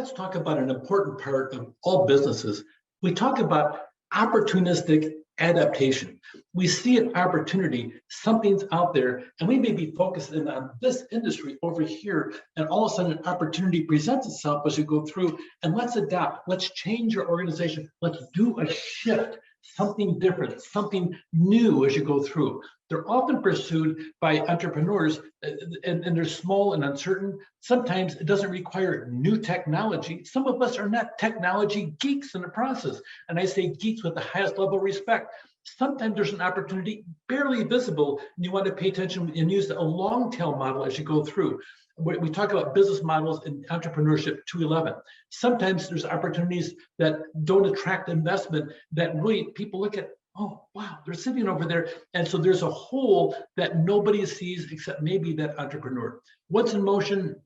let's talk about an important part of all businesses. We talk about opportunistic adaptation. We see an opportunity, something's out there, and we may be focusing on this industry over here, and all of a sudden an opportunity presents itself as you go through, and let's adapt, let's change your organization, let's do a shift, something different, something new as you go through. They're often pursued by entrepreneurs, and they're small and uncertain. Sometimes it doesn't require new technology. Some of us are not technology geeks in the process. And I say geeks with the highest level of respect. Sometimes there's an opportunity barely visible, and you want to pay attention and use a long tail model as you go through. We talk about business models in Entrepreneurship 211. Sometimes there's opportunities that don't attract investment that really people look at, oh, wow, they're sitting over there. And so there's a hole that nobody sees except maybe that entrepreneur. Once in motion,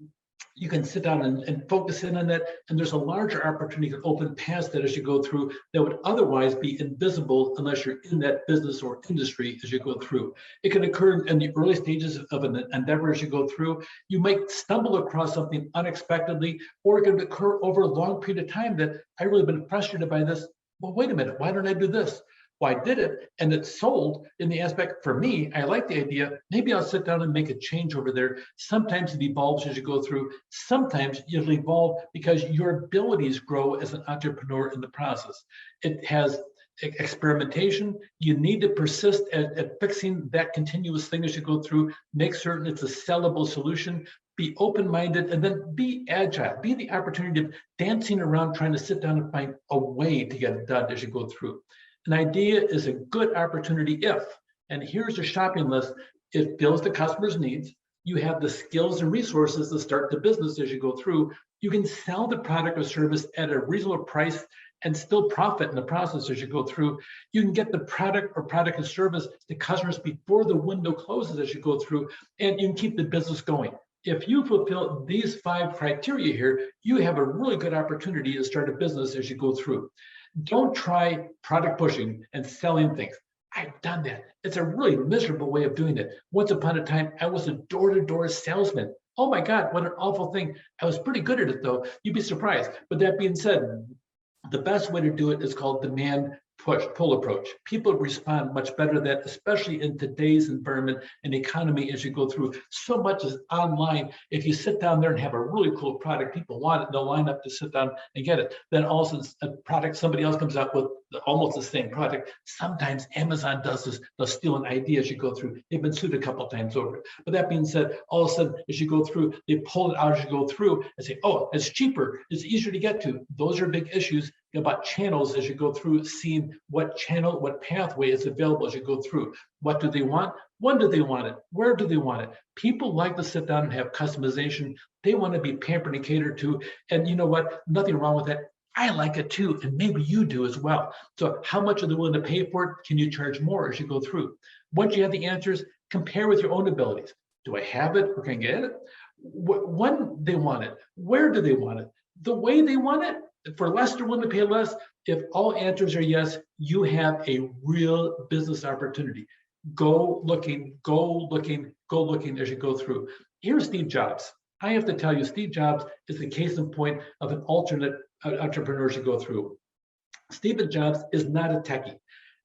you can sit down and focus in on that. And there's a larger opportunity to open past that as you go through that would otherwise be invisible unless you're in that business or industry as you go through. It can occur in the early stages of an endeavor as you go through. You might stumble across something unexpectedly, or it can occur over a long period of time that I've really been frustrated by this. Well, wait a minute, why don't I do this? Well, I did it and it sold in the aspect for me. I like the idea. Maybe I'll sit down and make a change over there. Sometimes it evolves as you go through. Sometimes it'll evolve because your abilities grow as an entrepreneur in the process. It has experimentation. You need to persist at fixing that continuous thing as you go through. Make certain it's a sellable solution. Be open-minded, and then be agile. Be the opportunity of dancing around trying to sit down and find a way to get it done as you go through. An idea is a good opportunity if, and here's a shopping list, it fills the customer's needs. You have the skills and resources to start the business as you go through. You can sell the product or service at a reasonable price and still profit in the process as you go through. You can get the product or service to customers before the window closes as you go through, and you can keep the business going. If you fulfill these 5 criteria here, you have a really good opportunity to start a business as you go through. Don't try product pushing and selling things. I've done that. It's a really miserable way of doing it. Once upon a time, I was a door-to-door salesman. Oh my God, what an awful thing. I was pretty good at it though. You'd be surprised. But that being said, the best way to do it is called demand pull approach. People respond much better to that, especially in today's environment and economy as you go through. So much is online. If you sit down there and have a really cool product, people want it, they'll line up to sit down and get it. Then also a product, somebody else comes out with almost the same product. Sometimes Amazon does this, they'll steal an idea as you go through. They've been sued a couple of times over it. But that being said, all of a sudden, as you go through, they pull it out as you go through and say, oh, it's cheaper, it's easier to get to. Those are big issues about channels as you go through, seeing what channel, what pathway is available as you go through. What do they want? When do they want it? Where do they want it? People like to sit down and have customization. They want to be pampered and catered to. And you know what? Nothing wrong with that. I like it too, and maybe you do as well. So how much are they willing to pay for it? Can you charge more as you go through? Once you have the answers, compare with your own abilities. Do I have it or can I get it? When they want it? Where do they want it? The way they want it? For less, they're willing to pay less. If all answers are yes, you have a real business opportunity. Go looking, go looking, go looking as you go through. Here's Steve Jobs. I have to tell you, Steve Jobs is the case in point of an alternate entrepreneur to go through. Steve Jobs is not a techie.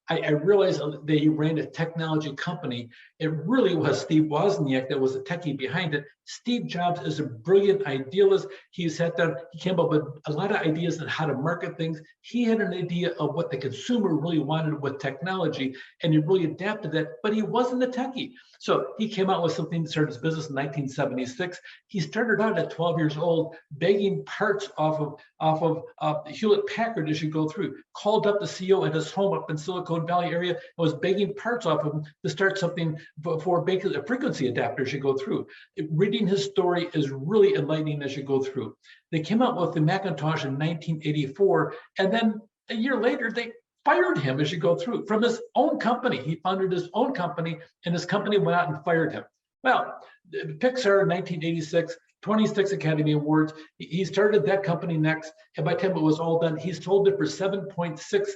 I realized that he ran a technology company. It really was Steve Wozniak that was a techie behind it. Steve Jobs is a brilliant idealist. He sat down, he came up with a lot of ideas on how to market things. He had an idea of what the consumer really wanted with technology, and he really adapted that, but he wasn't a techie. So he came out with something to start his business in 1976. He started out at 12 years old, begging parts off of Hewlett Packard as you go through. Called up the CEO at his home up in Silicon Valley area and was begging parts off of him to start something for a frequency adapter as you go through. Reading his story is really enlightening as you go through. They came out with the Macintosh in 1984, and then a year later, they fired him as you go through from his own company. He founded his own company, and his company went out and fired him. Well, Pixar in 1986, 26 Academy Awards. He started that company next, and by the time it was all done, he sold it for $7.6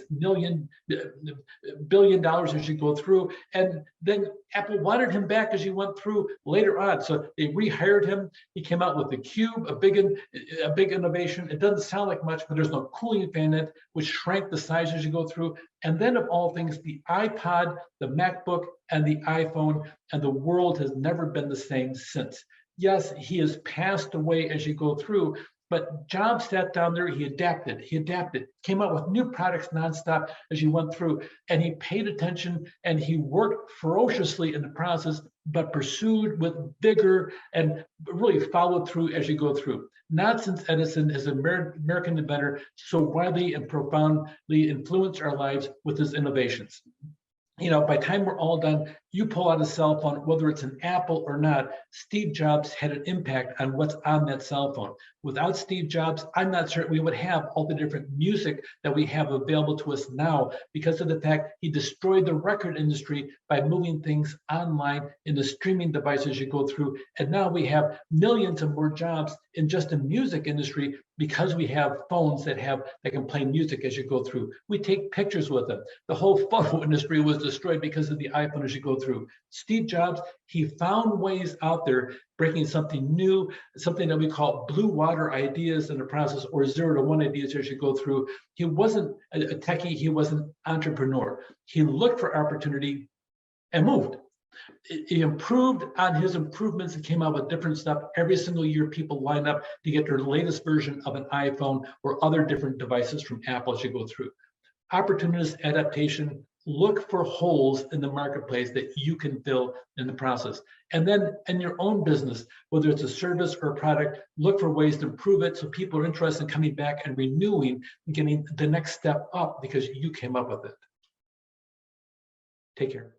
billion as you go through. And then Apple wanted him back as you went through later on. So they rehired him. He came out with the Cube, a big innovation. It doesn't sound like much, but there's no cooling fan in it, which shrank the size as you go through. And then of all things, the iPod, the MacBook, and the iPhone, and the world has never been the same since. Yes, he has passed away as you go through, but Jobs sat down there, he adapted, came out with new products nonstop as you went through, and he paid attention and he worked ferociously in the process, but pursued with vigor and really followed through as you go through. Not since Edison has an American inventor so widely and profoundly influenced our lives with his innovations. You know, by the time we're all done, you pull out a cell phone, whether it's an Apple or not, Steve Jobs had an impact on what's on that cell phone. Without Steve Jobs, I'm not certain we would have all the different music that we have available to us now because of the fact he destroyed the record industry by moving things online in the streaming devices you go through. And now we have millions of more jobs in just the music industry because we have phones that can play music as you go through. We take pictures with them. The whole photo industry was destroyed because of the iPhone as you go through. Steve Jobs, he found ways out there breaking something new, something that we call blue water ideas in the process, or 0 to 1 ideas as you go through. He wasn't a techie, he was an entrepreneur. He looked for opportunity and moved. He improved on his improvements and came out with different stuff. Every single year, people line up to get their latest version of an iPhone or other different devices from Apple as you go through. Opportunist adaptation, look for holes in the marketplace that you can fill in the process. And then in your own business, whether it's a service or a product, look for ways to improve it so people are interested in coming back and renewing and getting the next step up because you came up with it. Take care.